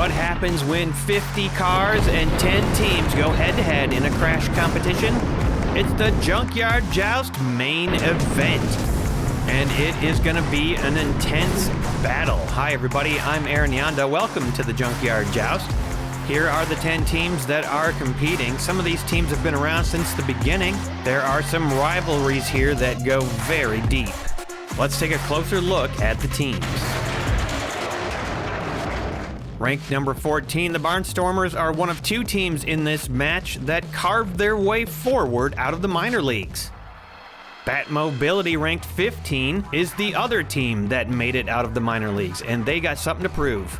What happens when 50 cars and 10 teams go head-to-head in a crash competition? It's the Junkyard Joust main event, and it is going to be an intense battle. Hi everybody, I'm Aaron Yonda. Welcome to the Junkyard Joust. Here are the 10 teams that are competing. Some of these teams have been around since the beginning. There are some rivalries here that go very deep. Let's take a closer look at the teams. Ranked number 14, the Barnstormers are one of two teams in this match that carved their way forward out of the minor leagues. Bat Mobility, ranked 15, is the other team that made it out of the minor leagues, and they got something to prove.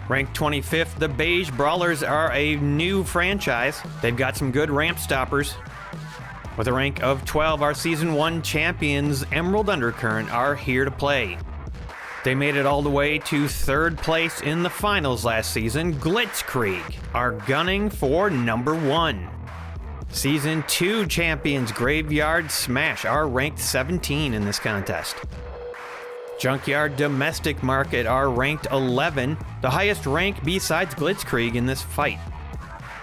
Ranked 25th, the Beige Brawlers are a new franchise. They've got some good ramp stoppers. With a rank of 12, our Season 1 champions, Emerald Undercurrent, are here to play. They made it all the way to third place in the finals last season. Blitzkrieg are gunning for number 1. Season 2 champions Graveyard Smash are ranked 17 in this contest. Junkyard Domestic Market are ranked 11, the highest rank besides Blitzkrieg in this fight.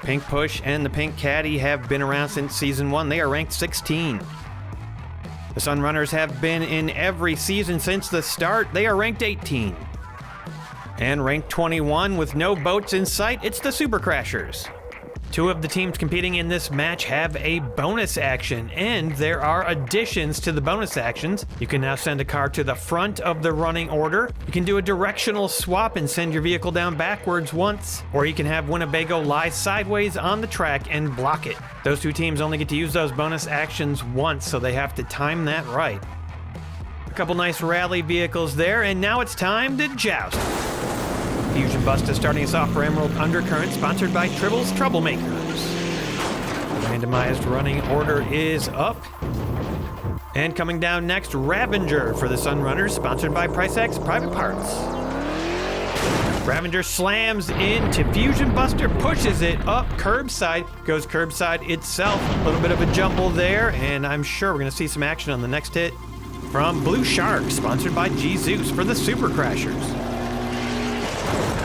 Pink Push and the Pink Caddy have been around since Season 1. They are ranked 16. The Sunrunners have been in every season since the start. They are ranked 18. And ranked 21 with no boats in sight, it's the Super Crashers. Two of the teams competing in this match have a bonus action, and there are additions to the bonus actions. You can now send a car to the front of the running order. You can do a directional swap and send your vehicle down backwards once, or you can have Winnebago lie sideways on the track and block it. Those two teams only get to use those bonus actions once, so they have to time that right. A couple nice rally vehicles there, and now it's time to joust. Fusion Busta starting us off for Emerald Undercurrent, sponsored by Tribble's Troublemakers. The randomized running order is up. And coming down next, Ravager for the Sunrunners, sponsored by PriceX Private Parts. Ravager slams into Fusion Buster, pushes it up curbside, goes curbside itself. A little bit of a jumble there, and I'm sure we're going to see some action on the next hit from Blue Shark, sponsored by G-Zeus for the Super Crashers.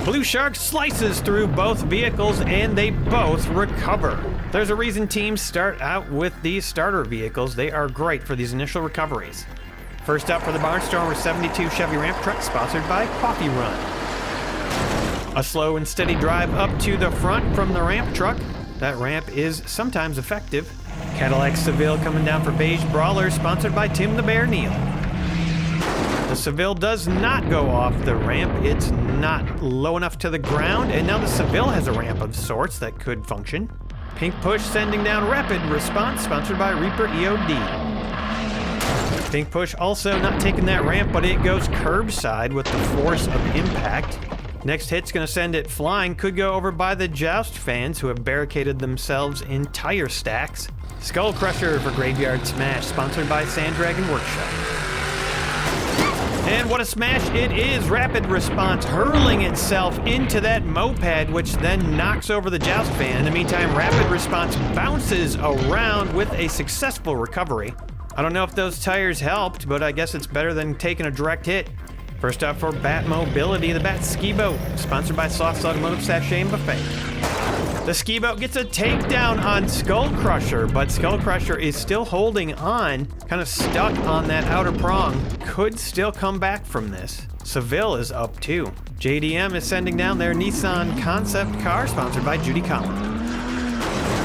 Blue Shark slices through both vehicles and they both recover. There's a reason teams start out with these starter vehicles. They are great for these initial recoveries. First up for the Barnstormer 72 Chevy Ramp Truck, sponsored by Coffee Run. A slow and steady drive up to the front from the ramp truck. That ramp is sometimes effective. Cadillac Seville coming down for Beige Brawlers, sponsored by Tim the Bear Neal. The Seville does not go off the ramp. It's not low enough to the ground, and now the Seville has a ramp of sorts that could function. Pink Push sending down Rapid Response, sponsored by Reaper EOD. Pink Push also not taking that ramp, but it goes curbside with the force of impact. Next hit's gonna send it flying, could go over by the Joust fans who have barricaded themselves in tire stacks. Skull Crusher for Graveyard Smash, sponsored by Sanddragon Workshop. And what a smash it is! Rapid Response hurling itself into that moped, which then knocks over the Joust fan. In the meantime, Rapid Response bounces around with a successful recovery. I don't know if those tires helped, but I guess it's better than taking a direct hit. First up for Bat Mobility, the Bat Ski Boat, sponsored by Sloth's Automotive Sachet and Buffet. The Ski Boat gets a takedown on Skull Crusher, but Skull Crusher is still holding on, kind of stuck on that outer prong. Could still come back from this. Seville is up too. JDM is sending down their Nissan concept car, sponsored by Judy Collin.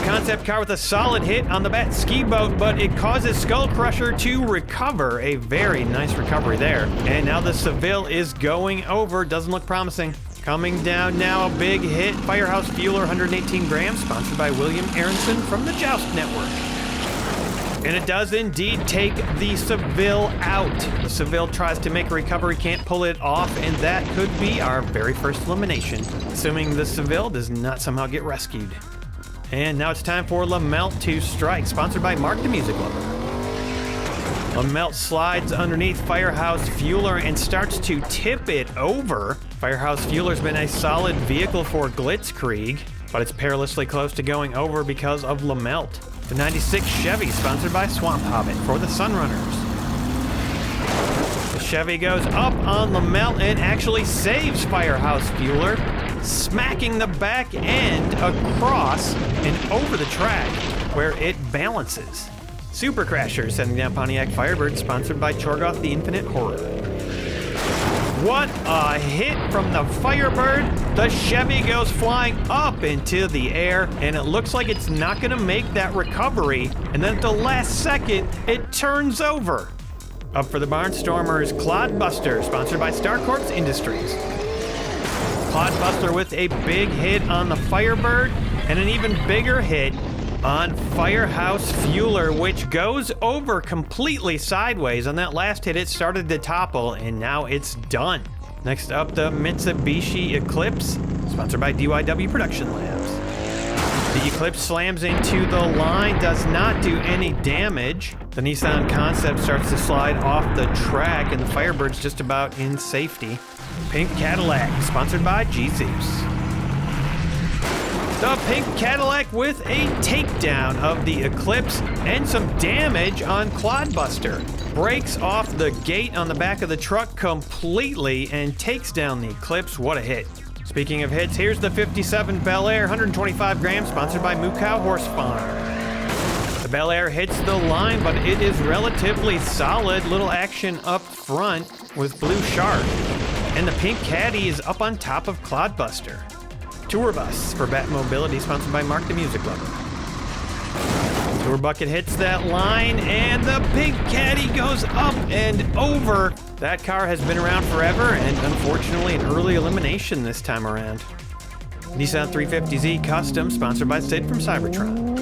Concept car with a solid hit on the Bat Ski Boat, but it causes Skull Crusher to recover. A very nice recovery there. And now the Seville is going over. Doesn't look promising. Coming down now, a big hit. Firehouse Fueler, 118 grams, sponsored by William Aronson from the Joust Network. And it does indeed take the Seville out. The Seville tries to make a recovery, can't pull it off, and that could be our very first elimination, assuming the Seville does not somehow get rescued. And now it's time for Lamelt to strike, sponsored by Mark the Music Lover. Lamelt slides underneath Firehouse Fueler and starts to tip it over. Firehouse Fueler's been a solid vehicle for Blitzkrieg, but it's perilously close to going over because of Lamelt. The 96 Chevy, sponsored by Swamp Hobbit for the Sunrunners. The Chevy goes up on Lamelt and actually saves Firehouse Fueler. smacking the back end across and over the track where it balances. Super Crasher sending down Pontiac Firebird, sponsored by Chorgoth the Infinite Horror. What a hit from the Firebird. The Chevy goes flying up into the air, and it looks like it's not going to make that recovery. And then at the last second, it turns over. Up for the Barnstormers, Clodbuster, sponsored by Starcorps Industries. Clodbuster with a big hit on the Firebird, and an even bigger hit on Firehouse Fueler, which goes over completely sideways. On that last hit, it started to topple, and now it's done. Next up, the Mitsubishi Eclipse, sponsored by DYW Production Labs. The Eclipse slams into the line, does not do any damage. The Nissan Concept starts to slide off the track, and the Firebird's just about in safety. Pink Cadillac, sponsored by G-Zeus. The Pink Cadillac with a takedown of the Eclipse and some damage on Clodbuster. Breaks off the gate on the back of the truck completely and takes down the Eclipse. What a hit. Speaking of hits, here's the 57 Bel Air, 125 grams, sponsored by Moo Cow Horse Farm. The Bel Air hits the line, but it is relatively solid. Little action up front with Blue Shark. And the Pink Caddy is up on top of Clodbuster. Tour Bus for Bat Mobility, sponsored by Mark the Music Lover. Tour Bucket hits that line, and the Pink Caddy goes up and over. That car has been around forever, and unfortunately an early elimination this time around. Nissan 350Z Custom, sponsored by Sid from Cybertron.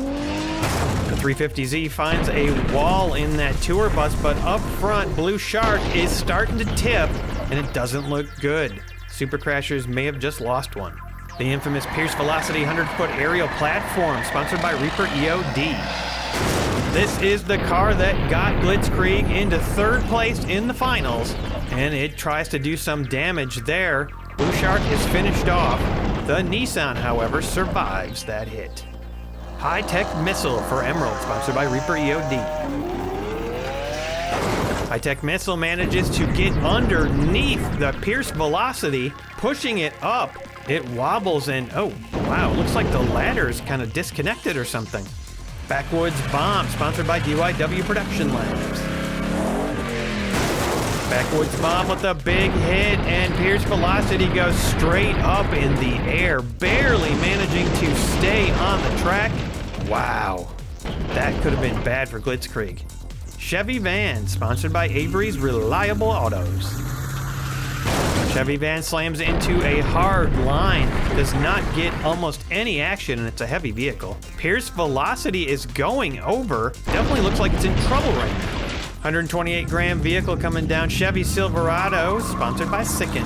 The 350Z finds a wall in that tour bus, but up front, Blue Shark is starting to tip, and it doesn't look good. Super Crashers may have just lost one. The infamous Pierce Velocity 100-foot aerial platform, sponsored by Reaper EOD. This is the car that got Blitzkrieg into third place in the finals, and it tries to do some damage there. Blue Shark is finished off. The Nissan, however, survives that hit. High-Tech Missile for Emerald, sponsored by Reaper EOD. High-Tech Missile manages to get underneath the Pierce Velocity, pushing it up. It wobbles and, oh, wow, looks like the ladder's kind of disconnected or something. Backwoods Bomb, sponsored by DYW Production Labs. Backwoods Bomb with a big hit, and Pierce Velocity goes straight up in the air, barely managing to stay on the track. Wow, that could have been bad for Blitzkrieg. Chevy Van, sponsored by Avery's Reliable Autos. Chevy Van slams into a hard line, does not get almost any action, and it's a heavy vehicle. Pierce Velocity is going over, definitely looks like it's in trouble right now. 128-gram vehicle coming down, Chevy Silverado, sponsored by Sicken.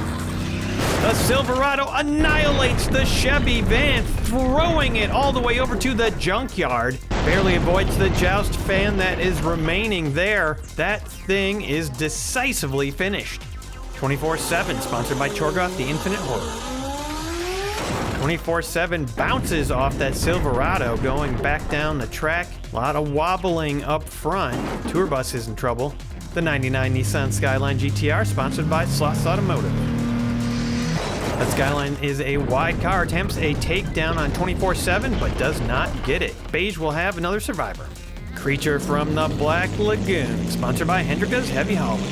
The Silverado annihilates the Chevy Van, throwing it all the way over to the junkyard. Barely avoids the Joust fan that is remaining there. That thing is decisively finished. 24/7, sponsored by Chorgoth the Infinite Horror. 24/7 bounces off that Silverado going back down the track. A lot of wobbling up front. Tour Bus is in trouble. The 99 Nissan Skyline GTR, sponsored by Sloss Automotive. That Skyline is a wide car, attempts a takedown on 24/7, but does not get it. Beige will have another survivor. Creature from the Black Lagoon, sponsored by Hendrika's Heavy Hauling.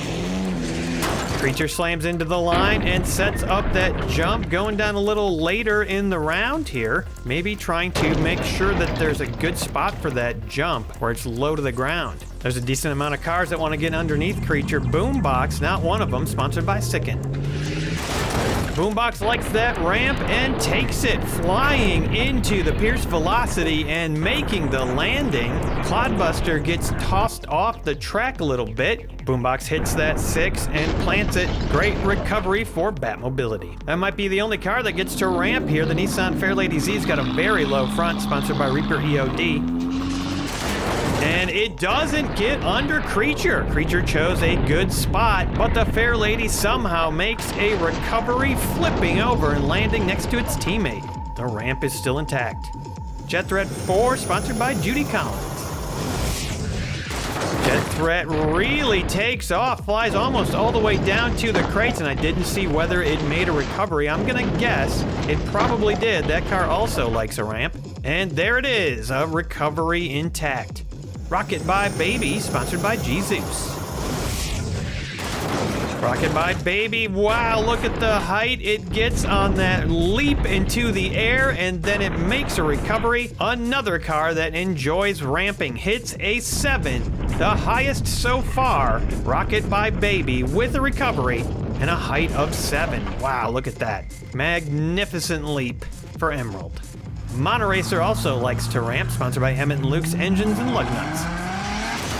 Creature slams into the line and sets up that jump, going down a little later in the round here. Maybe trying to make sure that there's a good spot for that jump where it's low to the ground. There's a decent amount of cars that want to get underneath Creature. Boombox, not one of them, sponsored by Sicken. Boombox likes that ramp and takes it, flying into the Pierce Velocity and making the landing. Clodbuster gets tossed off the track a little bit. Boombox hits that 6 and plants it. Great recovery for Bat Mobility. That might be the only car that gets to ramp here. The Nissan Fairlady Z's got a very low front, sponsored by Reaper EOD. And it doesn't get under Creature. Creature chose a good spot, but the Fairlady somehow makes a recovery, flipping over and landing next to its teammate. The ramp is still intact. Jet Threat 4, sponsored by Judy Collins. Jet Threat really takes off, flies almost all the way down to the crates, and I didn't see whether it made a recovery. I'm gonna guess it probably did. That car also likes a ramp. And there it is, a recovery intact. Rocket by Baby, sponsored by Jesus. Rocket by Baby, wow, look at the height it gets on that leap into the air, and then it makes a recovery. Another car that enjoys ramping hits a 7, the highest so far. Rocket by Baby with a recovery and a height of 7. Wow, look at that. Magnificent leap for Emerald. Monoracer also likes to ramp, sponsored by Emmett and Luke's Engines and Lug Nuts.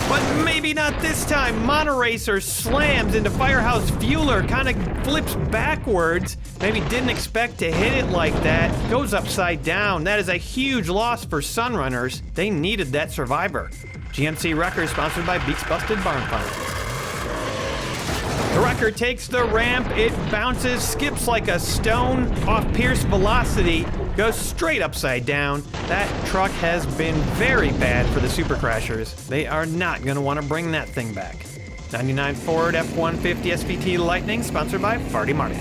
But maybe not this time. Monoracer slams into Firehouse Fueler, kind of flips backwards. Maybe didn't expect to hit it like that. Goes upside down. That is a huge loss for Sunrunners. They needed that survivor. GMC Wrecker, sponsored by Beaks Busted Barn Find. The Wrecker takes the ramp. It bounces, skips like a stone off Pierce Velocity, goes straight upside down. That truck has been very bad for the Super Crashers. They are not going to want to bring that thing back. 99 Ford F-150 SVT Lightning, sponsored by Farty Marty.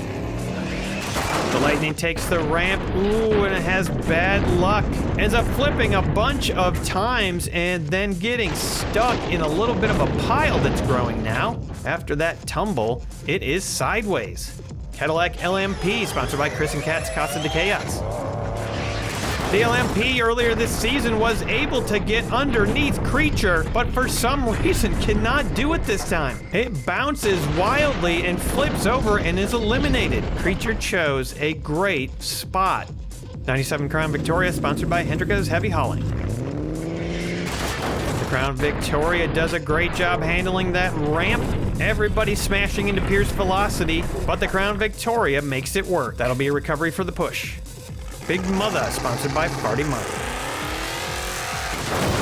The Lightning takes the ramp, ooh, and it has bad luck. Ends up flipping a bunch of times and then getting stuck in a little bit of a pile that's growing now. After that tumble, it is sideways. Cadillac LMP, sponsored by Chris and Kat's Casa de Chaos. The LMP earlier this season was able to get underneath Creature, but for some reason cannot do it this time. It bounces wildly and flips over and is eliminated. Creature chose a great spot. 97 Crown Victoria, sponsored by Hendrika's Heavy Hauling. The Crown Victoria does a great job handling that ramp. Everybody smashing into Pierce Velocity, but the Crown Victoria makes it work. That'll be a recovery for the push. Big Mother, sponsored by Farty Marty.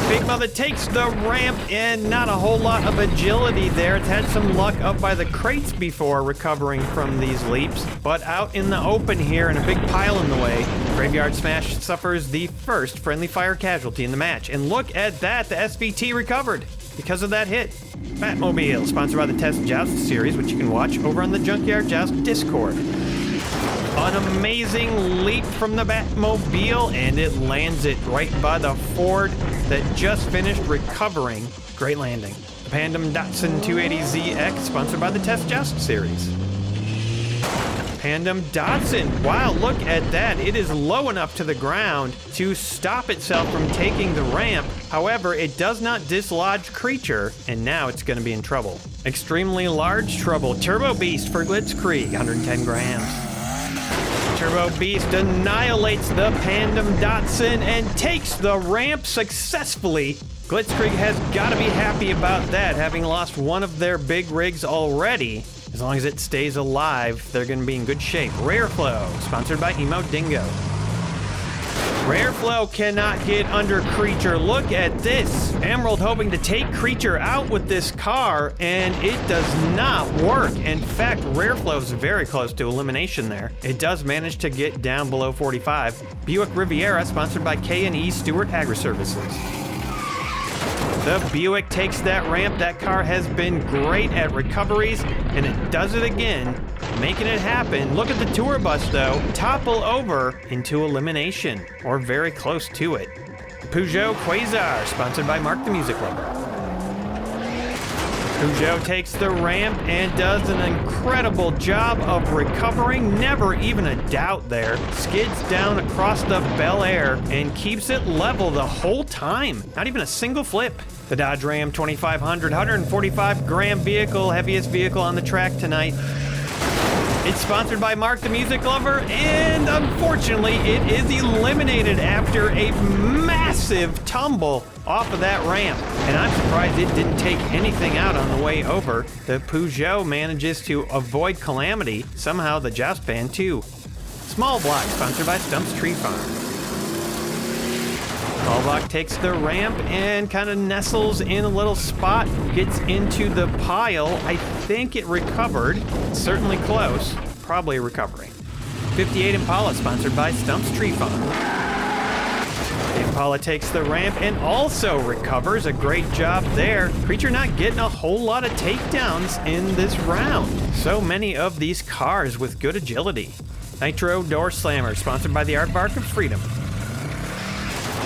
Big Mother takes the ramp, and not a whole lot of agility there. It's had some luck up by the crates before recovering from these leaps, but out in the open here and a big pile in the way, Graveyard Smash suffers the first friendly fire casualty in the match. And look at that, the SVT recovered because of that hit. Batmobile, sponsored by the Test Joust series, which you can watch over on the Junkyard Joust Discord. An amazing leap from the Batmobile, and it lands it right by the Ford that just finished recovering. Great landing. The Pandem Datsun 280ZX, sponsored by the Test Joust series. Pandem Datsun, wow, look at that. It is low enough to the ground to stop itself from taking the ramp. However, it does not dislodge Creature, and now it's going to be in trouble. Extremely large trouble. Turbo Beast for Blitzkrieg, 110 grams. Turbo Beast annihilates the Pandem Datsun and takes the ramp successfully. Blitzkrieg has got to be happy about that, having lost one of their big rigs already. As long as it stays alive, they're going to be in good shape. Rare Flow, sponsored by Emo Dingo. Rare Flow cannot get under Creature. Look at this. Emerald hoping to take Creature out with this car, and it does not work. In fact, Rare Flow is very close to elimination there. It does manage to get down below 45. Buick Riviera, sponsored by K&E Stewart Agri-Services. The Buick takes that ramp. That car has been great at recoveries, and it does it again, making it happen. Look at the tour bus, though. Topple over into elimination, or very close to it. Peugeot Quasar, sponsored by Mark the Music Lover. Peugeot takes the ramp and does an incredible job of recovering. Never even a doubt there. Skids down across the Bel Air and keeps it level the whole time. Not even a single flip. The Dodge Ram 2500, 145-gram vehicle, heaviest vehicle on the track tonight. It's sponsored by Mark the Music Lover, and unfortunately, it is eliminated after a massive tumble off of that ramp. And I'm surprised it didn't take anything out on the way over. The Peugeot manages to avoid calamity. Somehow the Joust fan too. Small Block, sponsored by Stump's Tree Farm. Small Block takes the ramp and kind of nestles in a little spot, gets into the pile. I think it recovered. It's certainly close. Probably a recovery. 58 Impala, sponsored by Stump's Tree Farm. Impala takes the ramp and also recovers. A great job there. Creature not getting a whole lot of takedowns in this round. So many of these cars with good agility. Nitro Door Slammer, sponsored by the Aardvark of Freedom.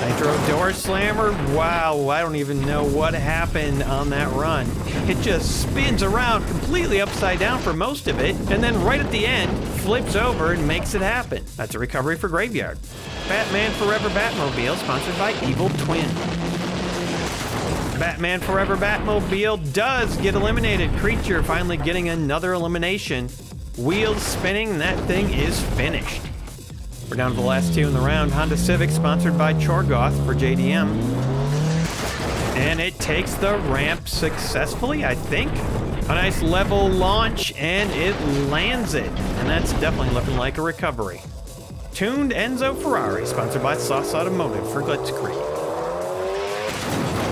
Nitro Door Slammer, wow, I don't even know what happened on that run. It just spins around completely upside down for most of it, and then right at the end, flips over and makes it happen. That's a recovery for Graveyard. Batman Forever Batmobile, sponsored by Evil Twin. Batman Forever Batmobile does get eliminated. Creature finally getting another elimination. Wheels spinning, that thing is finished. We're down to the last two in the round. Honda Civic, sponsored by Chorgoth for JDM. And it takes the ramp successfully, I think. A nice level launch, and it lands it. And that's definitely looking like a recovery. Tuned Enzo Ferrari, sponsored by Sauce Automotive for Blitzkrieg.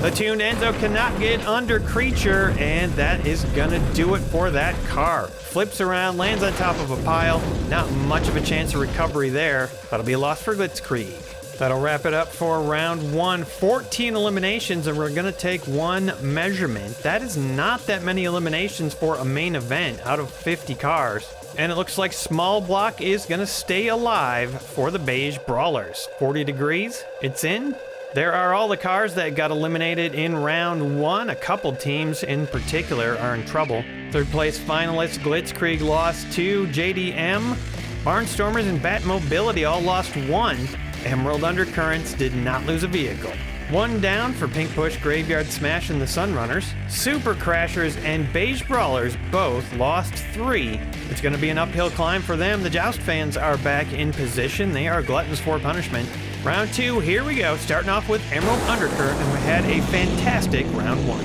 The tuned Enzo cannot get under Creature, and that is gonna do it for that car. Flips around, lands on top of a pile. Not much of a chance of recovery there. That'll be a loss for Blitzkrieg. That'll wrap it up for round one. 14 eliminations, and we're gonna take one measurement. That is not that many eliminations for a main event out of 50 cars. And it looks like Small Block is gonna stay alive for the Beige Brawlers. 40 degrees, it's in. There are all the cars that got eliminated in round one. A couple teams in particular are in trouble. Third place finalists Blitzkrieg lost to JDM. Barnstormers and Batmobility all lost one. Emerald Undercurrents did not lose a vehicle. One down for Pink Push, Graveyard Smash, and the Sunrunners. Super Crashers and Beige Brawlers both lost 3. It's going to be an uphill climb for them. The Joust fans are back in position. They are gluttons for punishment. Round 2, here we go. Starting off with Emerald Undercurrent, and we had a fantastic round 1.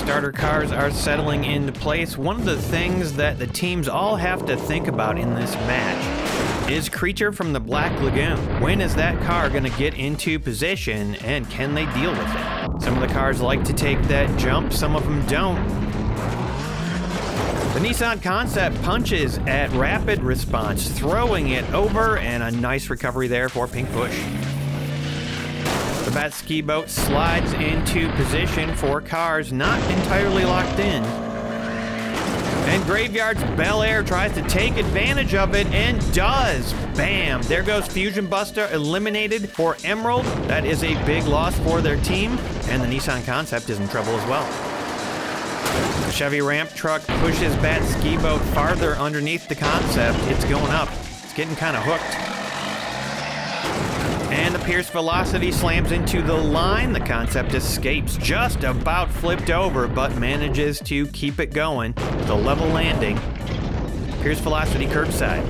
Starter cars are settling into place. One of the things that the teams all have to think about in this match is Creature from the Black Lagoon. When is that car going to get into position, and can they deal with it? Some of the cars like to take that jump, some of them don't. The Nissan Concept punches at rapid response, throwing it over, and a nice recovery there for Pink Push. The Bat Ski Boat slides into position for cars not entirely locked in. And Graveyard's Bel Air tries to take advantage of it and does. Bam! There goes Fusion Buster eliminated for Emerald. That is a big loss for their team, and the Nissan Concept is in trouble as well. The Chevy ramp truck pushes Bat Ski Boat farther underneath the Concept. It's going up. It's getting kind of hooked. And the Pierce Velocity slams into the line. The Concept escapes, just about flipped over, but manages to keep it going. The level landing. Pierce Velocity curbside.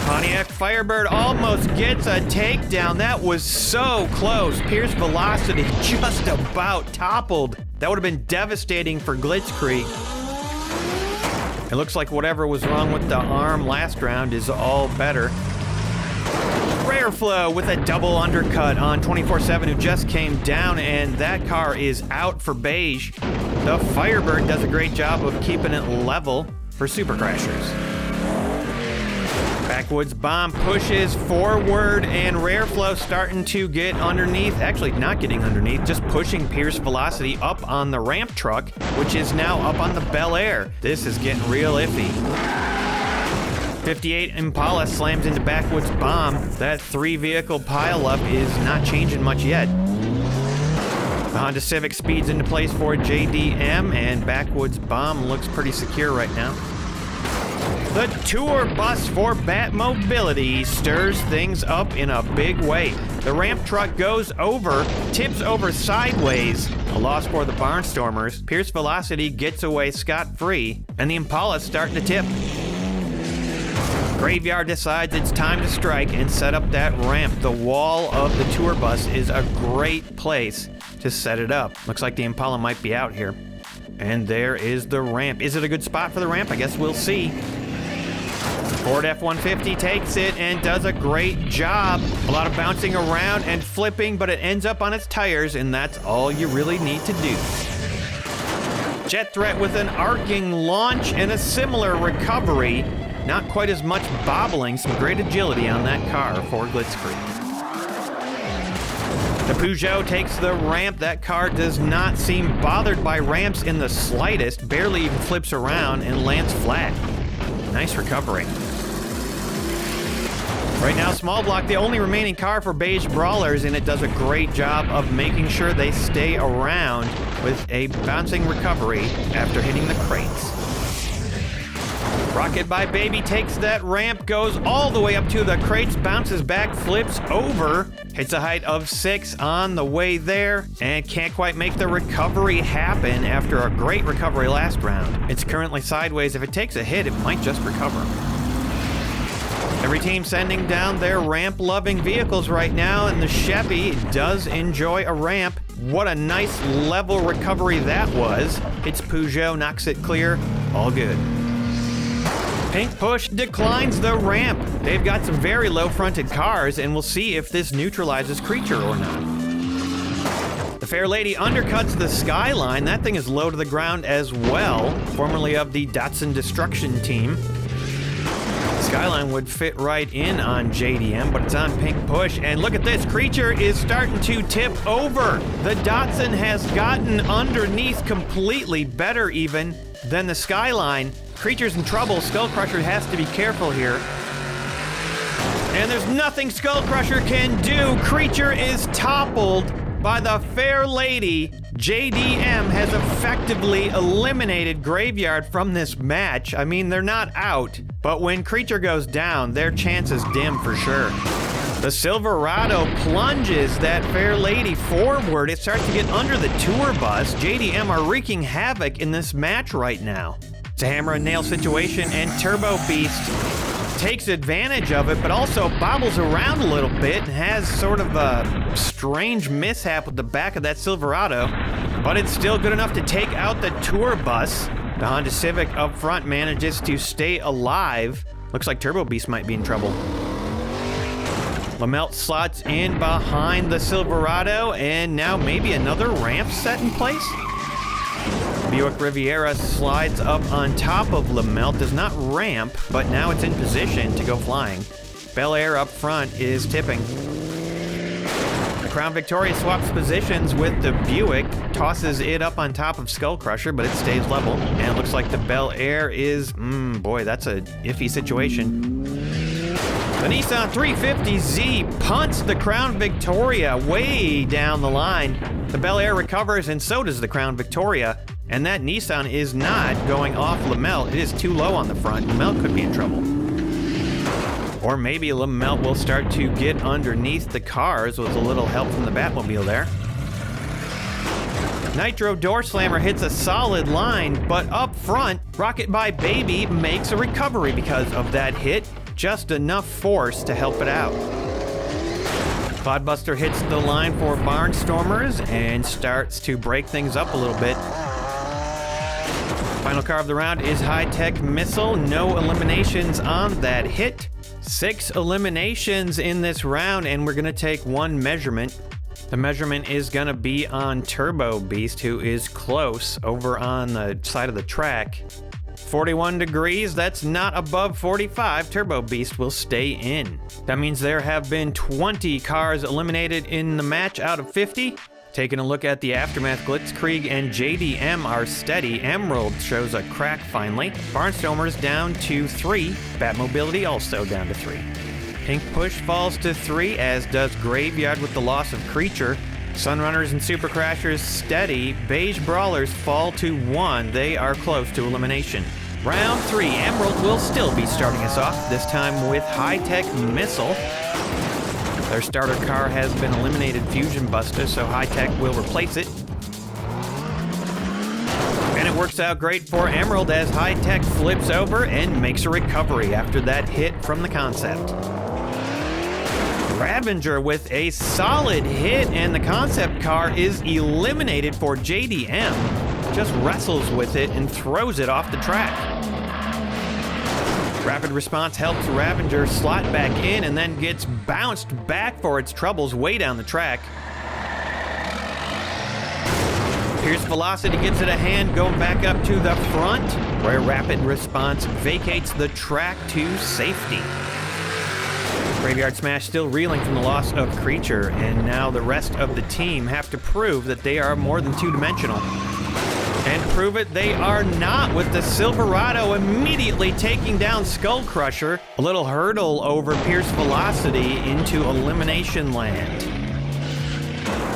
Pontiac Firebird almost gets a takedown. That was so close. Pierce Velocity just about toppled. That would have been devastating for Blitzkrieg. It looks like whatever was wrong with the arm last round is all better. Rare Flow with a double undercut on 24/7, who just came down, and that car is out for Beige. The Firebird does a great job of keeping it level for Super Crashers. Backwoods Bomb pushes forward, and Rare Flow starting to get underneath. Actually, not getting underneath, just pushing Pierce Velocity up on the ramp truck, which is now up on the Bel Air. This is getting real iffy. 58 Impala slams into Backwoods Bomb. That 3-vehicle pileup is not changing much yet. The Honda Civic speeds into place for JDM, and Backwoods Bomb looks pretty secure right now. The tour bus for Batmobility stirs things up in a big way. The ramp truck goes over, tips over sideways. A loss for the Barnstormers. Pierce Velocity gets away scot-free, and the Impala's starting to tip. Graveyard decides it's time to strike and set up that ramp. The wall of the tour bus is a great place to set it up. Looks like the Impala might be out here. And there is the ramp. Is it a good spot for the ramp? I guess we'll see. Ford F-150 takes it and does a great job. A lot of bouncing around and flipping, but it ends up on its tires, and that's all you really need to do. Jet Threat with an arcing launch and a similar recovery. not quite as much bobbling, some great agility on that car for Blitzkrieg. The Peugeot takes the ramp. That car does not seem bothered by ramps in the slightest, barely even flips around and lands flat. Nice recovery. Right now, Small Block, the only remaining car for Beige Brawlers, and it does a great job of making sure they stay around with a bouncing recovery after hitting the crates. Rocket by Baby takes that ramp, goes all the way up to the crates, bounces back, flips over, hits a height of 6 on the way there, and can't quite make the recovery happen after a great recovery last round. It's currently sideways. If it takes a hit, it might just recover. Every team sending down their ramp-loving vehicles right now, and the Chevy does enjoy a ramp. What a nice level recovery that was. Hits Peugeot, knocks it clear, all good. Pink Push declines the ramp. They've got some very low-fronted cars, and we'll see if this neutralizes Creature or not. The Fair Lady undercuts the Skyline. That thing is low to the ground as well, formerly of the Datsun Destruction team. Skyline would fit right in on JDM, but it's on Pink Push. And look at this, Creature is starting to tip over. The Datsun has gotten underneath completely, better even than the Skyline. Creature's in trouble. Skull Crusher has to be careful here. And there's nothing Skull Crusher can do. Creature is toppled by the Fair Lady. JDM has effectively eliminated Graveyard from this match. I mean, they're not out, but when Creature goes down, their chances dim for sure. The Silverado plunges that Fair Lady forward. It starts to get under the tour bus. JDM are wreaking havoc in this match right now. It's a hammer and nail situation, and Turbo Beast takes advantage of it, but also bobbles around a little bit and has sort of a strange mishap with the back of that Silverado, but it's still good enough to take out the tour bus. The Honda Civic up front manages to stay alive. Looks like Turbo Beast might be in trouble. Lamelt slots in behind the Silverado, and now maybe another ramp set in place? Buick Riviera slides up on top of Lamelt, does not ramp, but now it's in position to go flying. Bel Air up front is tipping. The Crown Victoria swaps positions with the Buick, tosses it up on top of Skull Crusher, but it stays level. And it looks like the Bel Air is, boy, that's a iffy situation. The Nissan 350Z punts the Crown Victoria way down the line. The Bel Air recovers, and so does the Crown Victoria. And that Nissan is not going off Lamelt. It is too low on the front. Lamelt could be in trouble. Or maybe Lamelt will start to get underneath the cars with a little help from the Batmobile there. Nitro Door Slammer hits a solid line, but up front, Rocket by Baby makes a recovery because of that hit. Just enough force to help it out. Cloudbuster hits the line for Barnstormers and starts to break things up a little bit. Final car of the round is High Tech Missile. No eliminations on that hit. 6 eliminations in this round, and we're going to take one measurement. The measurement is going to be on Turbo Beast, who is close over on the side of the track. 41 degrees, that's not above 45. Turbo Beast will stay in. That means there have been 20 cars eliminated in the match out of 50. Taking a look at the aftermath, Blitzkrieg and JDM are steady. Emerald shows a crack finally. Barnstormers down to 3. Batmobility also down to 3. Pink Push falls to 3, as does Graveyard with the loss of Creature. Sunrunners and Super Crashers steady. Beige Brawlers fall to 1. They are close to elimination. Round 3, Emerald will still be starting us off, this time with High Tech Missile. Their starter car has been eliminated, Fusion Buster, so High Tech will replace it. And it works out great for Emerald as High Tech flips over and makes a recovery after that hit from the concept. Ravager with a solid hit, and the concept car is eliminated for JDM. Just wrestles with it and throws it off the track. Rapid Response helps Ravager slot back in and then gets bounced back for its troubles way down the track. Pierce Velocity gives it a hand, going back up to the front, where Rapid Response vacates the track to safety. Graveyard Smash still reeling from the loss of Creature, and now the rest of the team have to prove that they are more than two-dimensional. And prove it they are not, with the Silverado immediately taking down Skull Crusher. A little hurdle over Pierce Velocity into Elimination Land.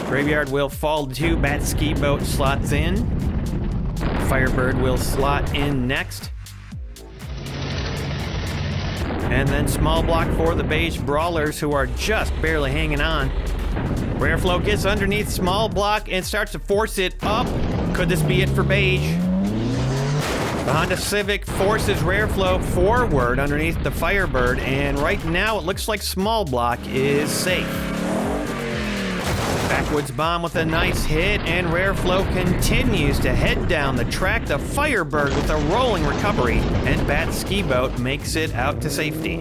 Graveyard will fall to, Bat Ski Boat slots in. Firebird will slot in next. And then small block for the Beige Brawlers, who are just barely hanging on. Rare Flow gets underneath small block and starts to force it up. Could this be it for Beige? The Honda Civic forces Rare Flow forward underneath the Firebird, and right now it looks like small block is safe. Backwoods Bomb with a nice hit, and Rare Flow continues to head down the track. The Firebird with a rolling recovery, and Bat Ski Boat makes it out to safety.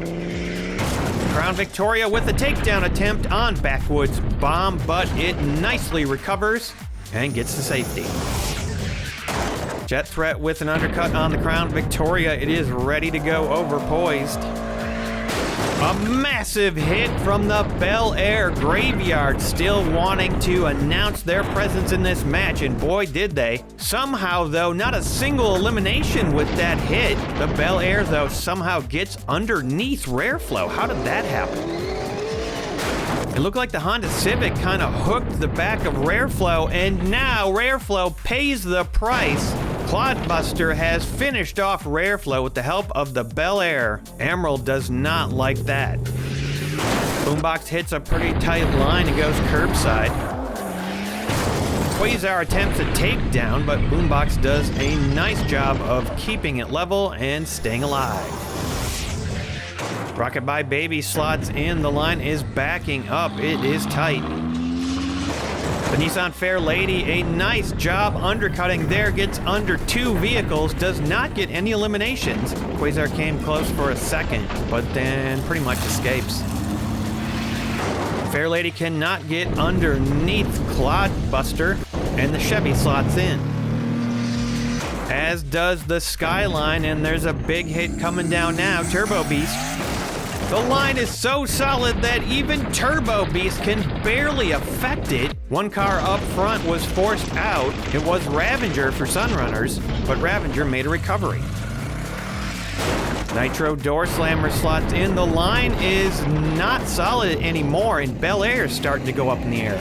Crown Victoria with a takedown attempt on Backwoods Bomb, but it nicely recovers and gets to safety. Jet Threat with an undercut on the Crown Victoria. It is ready to go over poised. A massive hit from the Bel Air. Graveyard still wanting to announce their presence in this match, and boy did they. Somehow though, not a single elimination with that hit. The Bel Air though somehow gets underneath Rare Flow. How did that happen? It looked like the Honda Civic kind of hooked the back of Rare Flow, and now Rare Flow pays the price. Clodbuster has finished off Rare Flow with the help of the Bel Air. Emerald does not like that. Boombox hits a pretty tight line and goes curbside. Quasar attempts a takedown, but Boombox does a nice job of keeping it level and staying alive. Rocket by Baby slots in. The line is backing up. It is tight. The Nissan Fair Lady, a nice job undercutting there, gets under two vehicles, does not get any eliminations. Quasar came close for a second, but then pretty much escapes. Fair Lady cannot get underneath Clodbuster, and the Chevy slots in. As does the Skyline, and there's a big hit coming down now, Turbo Beast. The line is so solid that even Turbo Beast can barely affect it. One car up front was forced out. It was Ravager for Sunrunners, but Ravager made a recovery. Nitro Door Slammer slots in. The line is not solid anymore, and Bel Air is starting to go up in the air.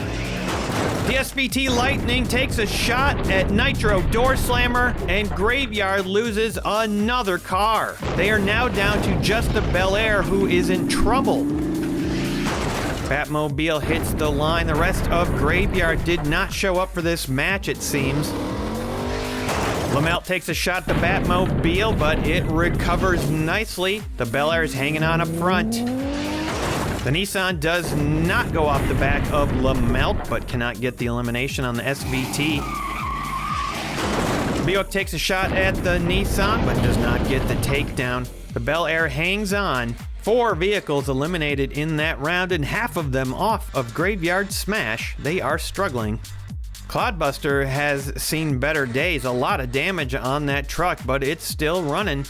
The SVT Lightning takes a shot at Nitro Door Slammer, and Graveyard loses another car. They are now down to just the Bel Air, who is in trouble. Batmobile hits the line. The rest of Graveyard did not show up for this match, it seems. Lamelt takes a shot at the Batmobile, but it recovers nicely. The Bel Air is hanging on up front. The Nissan does not go off the back of Lamelt, but cannot get the elimination on the SVT. Buick takes a shot at the Nissan, but does not get the takedown. The Bel Air hangs on. 4 vehicles eliminated in that round, and half of them off of Graveyard Smash. They are struggling. Clodbuster has seen better days. A lot of damage on that truck, but it's still running.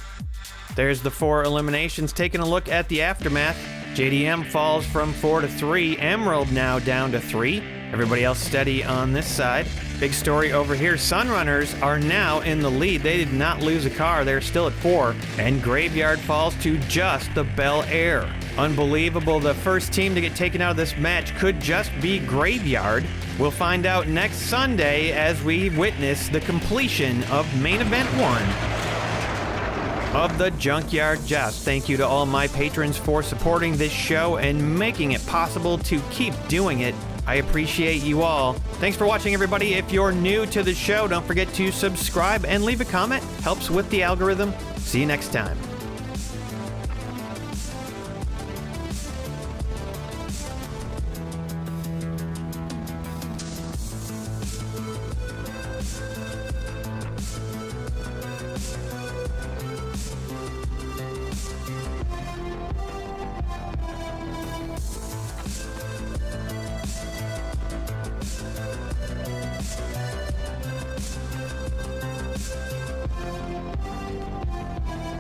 There's the 4 eliminations. Taking a look at the aftermath. JDM falls from 4 to 3. Emerald now down to 3. Everybody else steady on this side. Big story over here. Sunrunners are now in the lead. They did not lose a car. They're still at 4. And Graveyard falls to just the Bel Air. Unbelievable. The first team to get taken out of this match could just be Graveyard. We'll find out next Sunday as we witness the completion of Main Event 1 of the Junkyard Joust. Thank you to all my patrons for supporting this show and making it possible to keep doing it. I appreciate you all. Thanks for watching, everybody. If you're new to the show, don't forget to subscribe and leave a comment. Helps with the algorithm. See you next time.